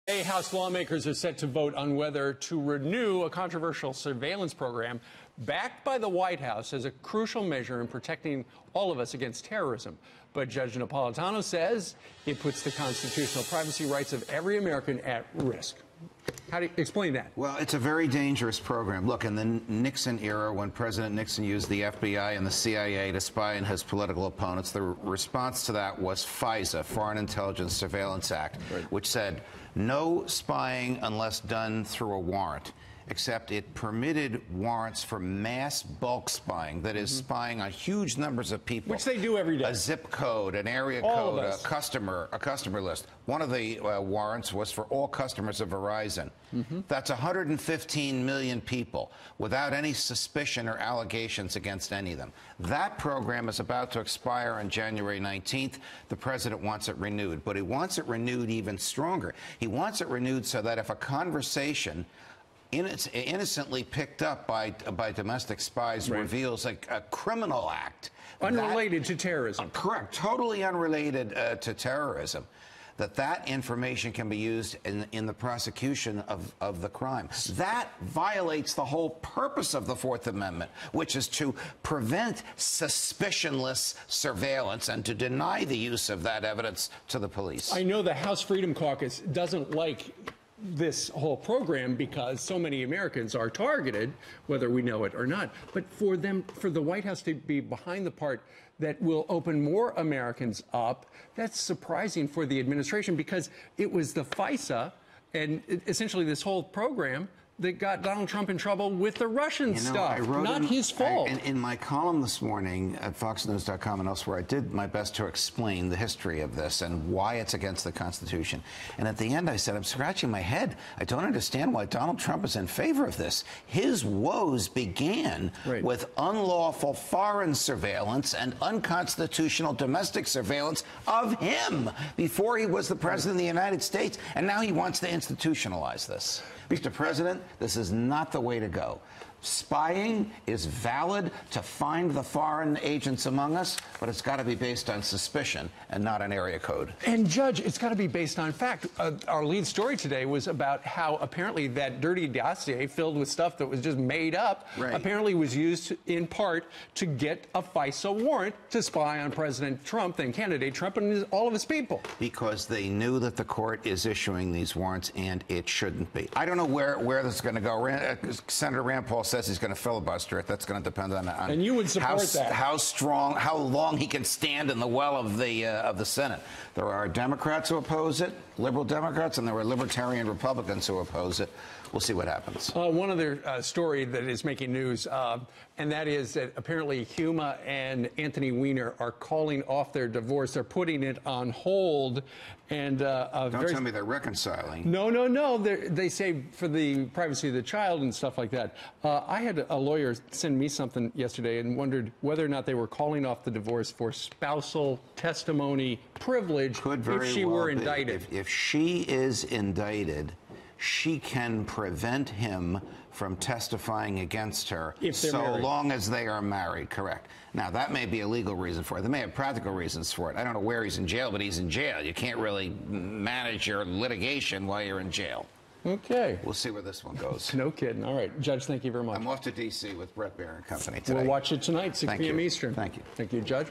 House lawmakers are set to vote on whether to renew a controversial surveillance program backed by the White House as a crucial measure in protecting all of us against terrorism. But Judge Napolitano says it puts the constitutional privacy rights of every American at risk. How do you explain that? Well, it's a very dangerous program. Look, in the Nixon era, when President Nixon used the FBI and the CIA to spy on his political opponents, the response to that was FISA, Foreign Intelligence Surveillance Act, which said no spying unless done through a warrant, except it permitted warrants for mass bulk spying, that is, spying on huge numbers of people. Which they do every day. A zip code, an area code, a customer list. One of the warrants was for all customers of Verizon. That's 115 million people without any suspicion or allegations against any of them. That program is about to expire on January 19th. The president wants it renewed, but he wants it renewed even stronger. He wants it renewed so that if a conversation innocently picked up by domestic spies reveals a criminal act. Unrelated to terrorism. Correct. Totally unrelated to terrorism. That information can be used in the prosecution of the crime. That violates the whole purpose of the Fourth Amendment, which is to prevent suspicionless surveillance and to deny the use of that evidence to the police. I know the House Freedom Caucus doesn't like this whole program because so many Americans are targeted, whether we know it or not. But for the White House to be behind the part that will open more Americans up, that's surprising for the administration, because it was the FISA and essentially this whole program that got Donald Trump in trouble with the Russian stuff. Not his fault. In my column this morning at foxnews.com and elsewhere, I did my best to explain the history of this and why it's against the Constitution. And at the end, I said, I'm scratching my head. I don't understand why Donald Trump is in favor of this. His woes began with unlawful foreign surveillance and unconstitutional domestic surveillance of him before he was the president of the United States. And now he wants to institutionalize this. Mr. President, this is not the way to go. Spying is valid to find the foreign agents among us, but it's got to be based on suspicion and not an area code. And, Judge, it's got to be based on fact. Our lead story today was about how apparently that dirty dossier filled with stuff that was just made up apparently was used in part to get a FISA warrant to spy on President Trump, then candidate Trump, and all of his people. Because they knew that the court is issuing these warrants, and it shouldn't be. I don't know where this is going to go. Senator Rand Paul says he's going to filibuster it. That's going to depend on and you would support that. How strong, how long he can stand in the well of the Senate. There are Democrats who oppose it, liberal Democrats, and there are libertarian Republicans who oppose it. We'll see what happens. One other story that is making news, and that is that apparently Huma and Anthony Weiner are calling off their divorce. They're putting it on hold. And don't tell me they're reconciling. No. They say for the privacy of the child and stuff like that. I had a lawyer send me something yesterday and wondered whether or not they were calling off the divorce for spousal testimony privilege if she were indicted. If she is indicted, she can prevent him from testifying against her so long as they are married, correct. Now, that may be a legal reason for it. They may have practical reasons for it. I don't know where he's in jail, but he's in jail. You can't really manage your litigation while you're in jail. Okay. We'll see where this one goes. No kidding. All right. Judge, thank you very much. I'm off to D.C. with Brett Baer and Company today. We'll watch it tonight, 6 p.m. Eastern. Thank you. Thank you, Judge.